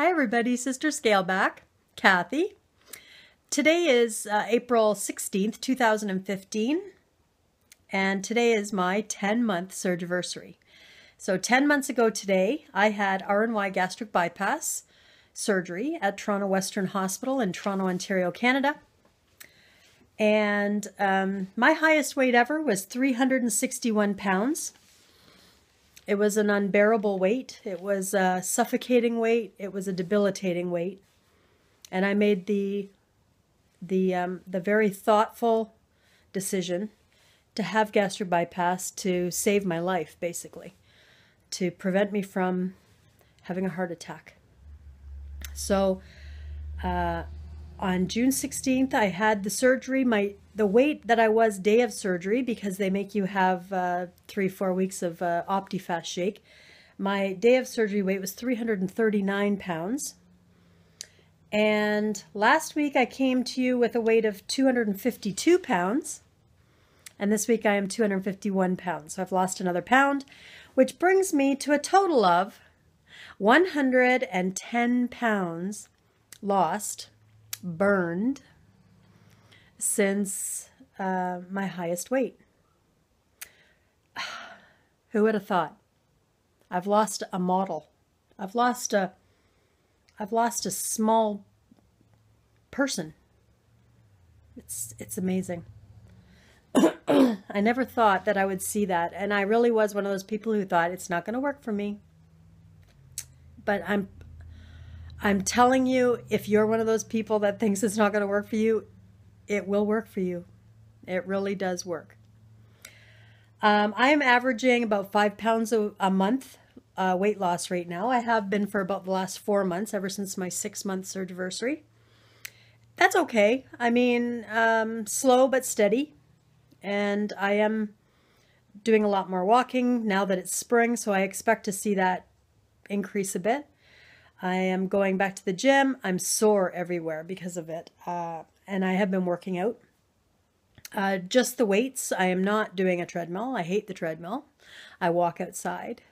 Hi everybody, Sister Scaleback, Kathy. Today is April 16th, 2015, and today is my 10-month Surgiversary. So 10 months ago today, I had RNY gastric bypass surgery at Toronto Western Hospital in Toronto, Ontario, Canada. And my highest weight ever was 361 pounds. It was an unbearable weight. It was a suffocating weight. It was a debilitating weight. And I made the very thoughtful decision to have gastric bypass to save my life, basically, to prevent me from having a heart attack. So on June 16th, I had the surgery. The weight that I was day of surgery, because they make you have 3-4 weeks of OptiFast shake. My day of surgery weight was 339 pounds. And last week I came to you with a weight of 252 pounds. And this week I am 251 pounds. So I've lost another pound, which brings me to a total of 110 pounds lost, burned, since my highest weight. Who would have thought? I've lost a model. I've lost a small person. It's amazing. I never thought that I would see that, and I really was one of those people who thought it's not going to work for me. But I'm telling you, if you're one of those people that thinks it's not going to work for you, it will work for you. It really does work. I am averaging about 5 pounds a month weight loss right now. I have been for about the last 4 months, ever since my 6-month Surgiversary. That's okay. I mean, slow but steady. And I am doing a lot more walking now that it's spring, so I expect to see that increase a bit. I am going back to the gym. I'm sore everywhere because of it. And I have been working out. Just the weights. I am not doing a treadmill. I hate the treadmill. I walk outside.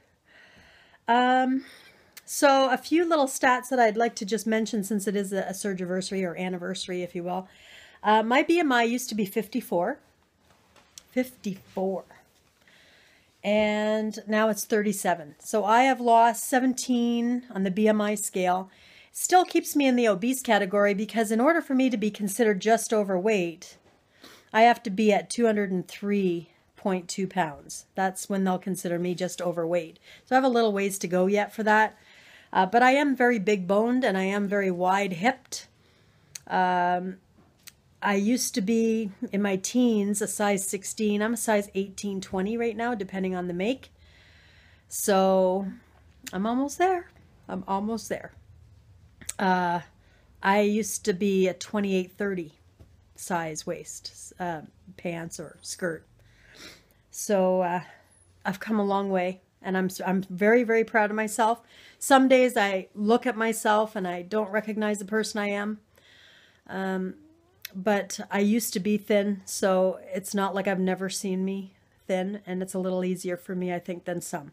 So a few little stats that I'd like to just mention, since it is a Surgiversary, or anniversary, if you will. My BMI used to be 54. 54. And now it's 37. So I have lost 17 on the BMI scale. Still keeps me in the obese category, because in order for me to be considered just overweight, I have to be at 203.2 pounds. That's when they'll consider me just overweight. So I have a little ways to go yet for that. But I am very big boned, and I am very wide hipped. I used to be, in my teens, a size 16. I'm a size 18, 20 right now, depending on the make. So I'm almost there. I'm almost there. I used to be a 28, 30 size waist, pants or skirt. So I've come a long way, and I'm very, very proud of myself. Some days I look at myself and I don't recognize the person I am. But I used to be thin, so it's not like I've never seen me thin, and it's a little easier for me, I think, than some.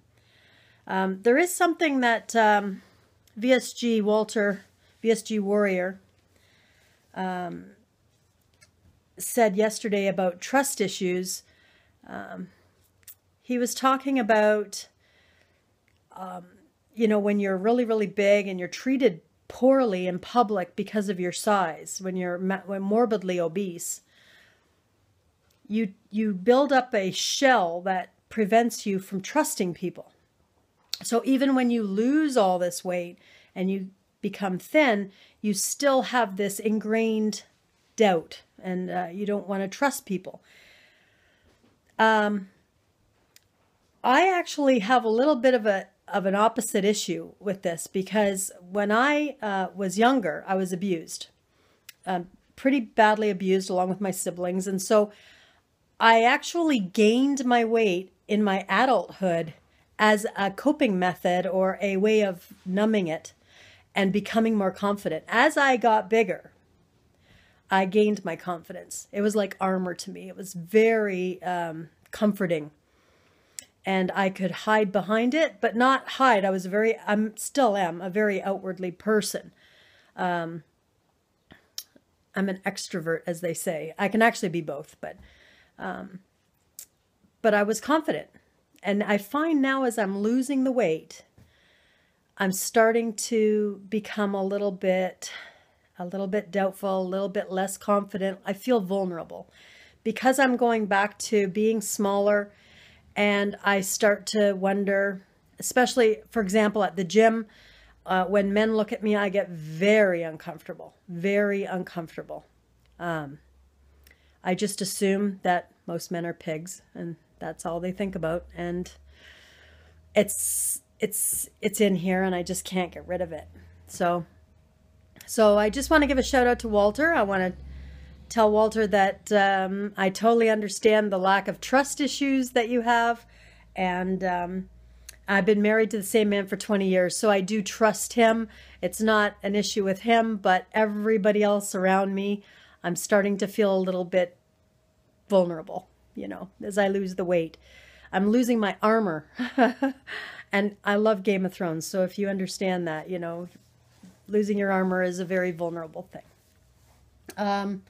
There is something that VSG Warrior, said yesterday about trust issues. He was talking about, you know, when you're really, really big and you're treated poorly in public because of your size, when you're morbidly obese, you build up a shell that prevents you from trusting people. So even when you lose all this weight and you become thin, you still have this ingrained doubt, and you don't want to trust people. I actually have a little bit of an opposite issue with this, because when I was younger, I was abused, pretty badly abused, along with my siblings. And so I actually gained my weight in my adulthood as a coping method, or a way of numbing it and becoming more confident. As I got bigger, I gained my confidence. It was like armor to me. It was very comforting. and I could hide behind it, but not hide. Still am a very outwardly person. I'm an extrovert, as they say. I can actually be both, but I was confident. And I find now as I'm losing the weight, I'm starting to become a little bit doubtful, a little bit less confident. I feel vulnerable because I'm going back to being smaller, and I start to wonder, especially, for example, at the gym, when men look at me, I get very uncomfortable, very uncomfortable. I just assume that most men are pigs, and that's all they think about. And it's in here, and I just can't get rid of it. So I just want to give a shout out to Walter. I want to tell Walter that I totally understand the lack of trust issues that you have. And I've been married to the same man for 20 years, so I do trust him. It's not an issue with him, but everybody else around me, I'm starting to feel a little bit vulnerable, as I lose the weight. I'm losing my armor. And I love Game of Thrones, so if you understand that, losing your armor is a very vulnerable thing.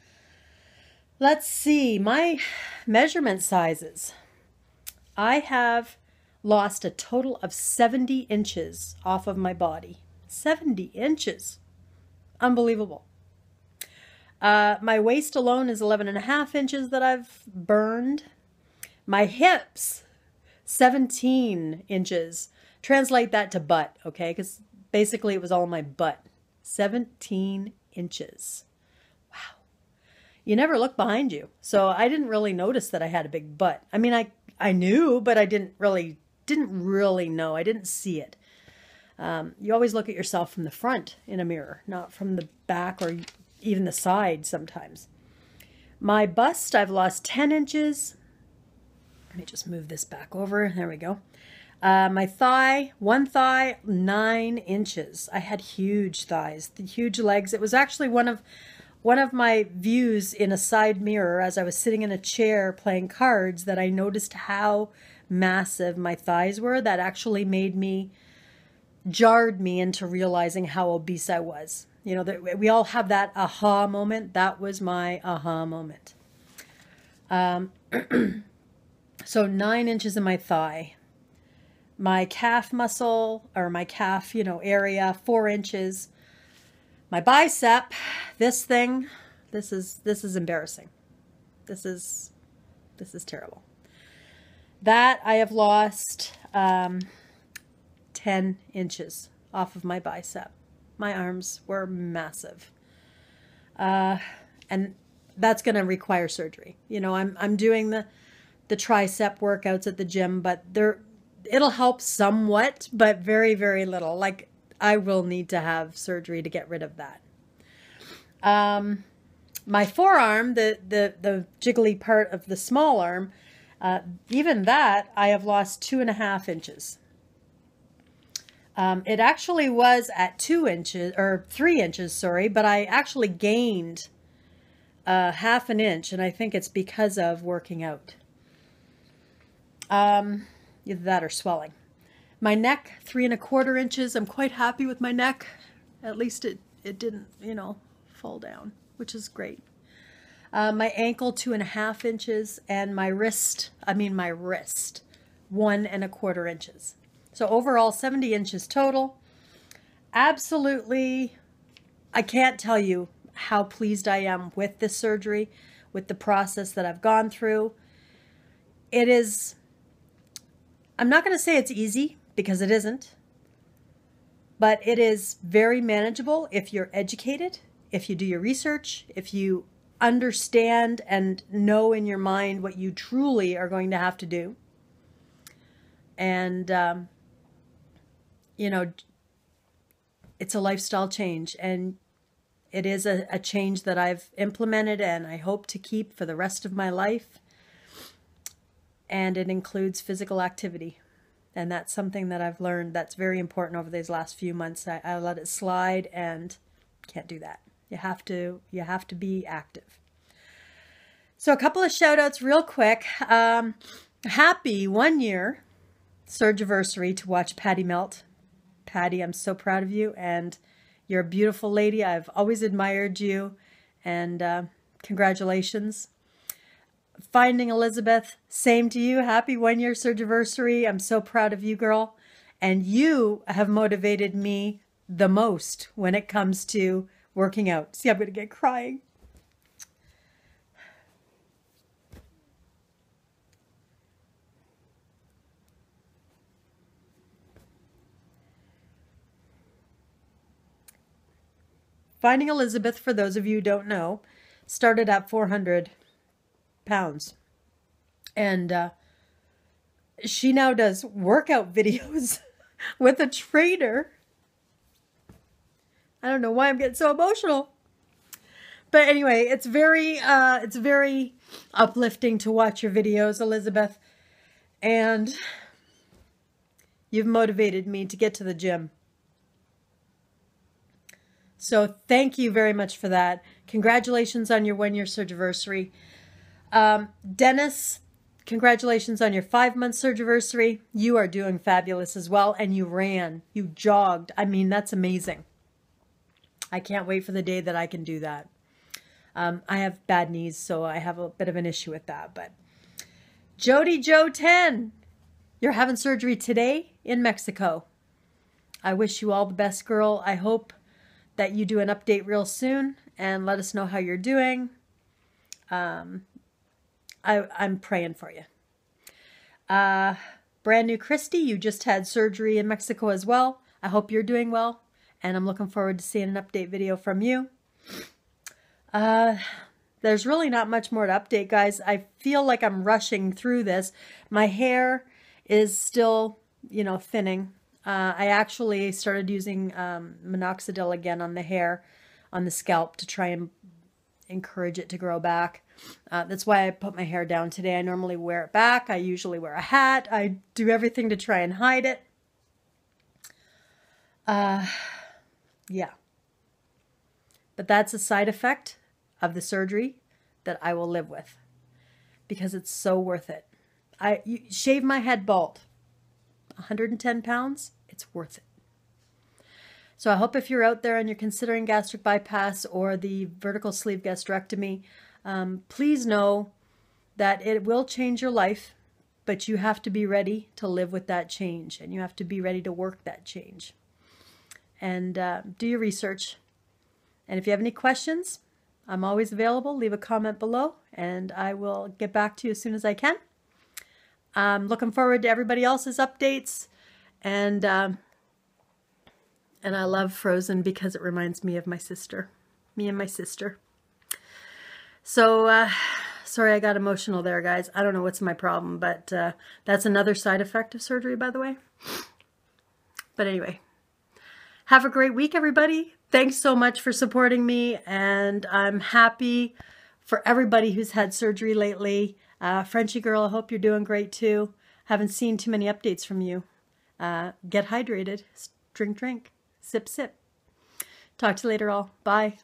Let's see, my measurement sizes. I have lost a total of 70 inches off of my body. 70 inches. Unbelievable. My waist alone is 11.5 inches that I've burned. My hips, 17 inches. Translate that to butt, okay? Because basically it was all my butt. 17 inches. Wow. You never look behind you. So I didn't really notice that I had a big butt. I mean, I knew, but I didn't really know. I didn't see it. You always look at yourself from the front in a mirror, not from the back or even the side sometimes. My bust, I've lost 10 inches. Let me just move this back over. There we go. My thigh, one thigh, 9 inches. I had huge thighs, huge legs. It was actually one of my views in a side mirror as I was sitting in a chair playing cards that I noticed how massive my thighs were. That actually jarred me into realizing how obese I was. We all have that aha moment. That was my aha moment. So 9 inches in my thigh. My calf muscle, or my calf, area, 4 inches. My bicep, this is embarrassing. This is terrible. That I have lost 10 inches off of my bicep. My arms were massive. And that's going to require surgery. I'm doing the tricep workouts at the gym, but it'll help somewhat, but very, very little. Like, I will need to have surgery to get rid of that. My forearm, the jiggly part of the small arm, even that I have lost 2.5 inches. It actually was at 2 inches, or 3 inches, sorry, but I actually gained 1/2 an inch, and I think it's because of working out. Either that or swelling. My neck, 3¼ inches. I'm quite happy with my neck. At least it didn't, fall down, which is great. My ankle, 2.5 inches, and my wrist, 1¼ inches. So overall, 70 inches total. Absolutely, I can't tell you how pleased I am with this surgery, with the process that I've gone through. It is, I'm not going to say it's easy, because it isn't, but it is very manageable if you're educated, if you do your research, if you understand and know in your mind what you truly are going to have to do. And, it's a lifestyle change, and it is a change that I've implemented and I hope to keep for the rest of my life. And it includes physical activity. And that's something that I've learned that's very important over these last few months. I let it slide and can't do that. You have to be active. So a couple of shout outs real quick. Happy 1 year Surgiversary to watch Patty melt. Patty, I'm so proud of you, and you're a beautiful lady. I've always admired you, and congratulations. Finding Elizabeth, same to you. Happy 1-year Surgiversary. I'm so proud of you, girl. And you have motivated me the most when it comes to working out. See, I'm going to get crying. Finding Elizabeth, for those of you who don't know, started at 400 pounds. And she now does workout videos with a trainer. I don't know why I'm getting so emotional. But anyway, it's very uplifting to watch your videos, Elizabeth. And you've motivated me to get to the gym. So thank you very much for that. Congratulations on your 1-year Surgiversary. Dennis, congratulations on your 5-month Surgiversary. You are doing fabulous as well. And you ran, you jogged. I mean, that's amazing. I can't wait for the day that I can do that. I have bad knees, so I have a bit of an issue with that. But Jody Joe 10, you're having surgery today in Mexico. I wish you all the best, girl. I hope that you do an update real soon and let us know how you're doing. I'm praying for you. Brand new Christy, you just had surgery in Mexico as well. I hope you're doing well, and I'm looking forward to seeing an update video from you. There's really not much more to update, guys. I feel like I'm rushing through this. My hair is still, thinning. I actually started using minoxidil again on the hair, on the scalp, to try and encourage it to grow back. That's why I put my hair down today. I normally wear it back. I usually wear a hat. I do everything to try and hide it. Yeah. But that's a side effect of the surgery that I will live with, because it's so worth it. You shave my head bald. 110 pounds, it's worth it. So I hope if you're out there and you're considering gastric bypass or the vertical sleeve gastrectomy, please know that it will change your life, but you have to be ready to live with that change, and you have to be ready to work that change. And do your research. And if you have any questions, I'm always available. Leave a comment below, and I will get back to you as soon as I can. I'm looking forward to everybody else's updates, and I love Frozen because it reminds me of my sister, me and my sister. So, sorry I got emotional there, guys. I don't know what's my problem, but that's another side effect of surgery, by the way. But anyway, have a great week, everybody. Thanks so much for supporting me, and I'm happy for everybody who's had surgery lately. Frenchie girl, I hope you're doing great too. Haven't seen too many updates from you. Get hydrated. Drink, drink. Sip, sip. Talk to you later all. Bye.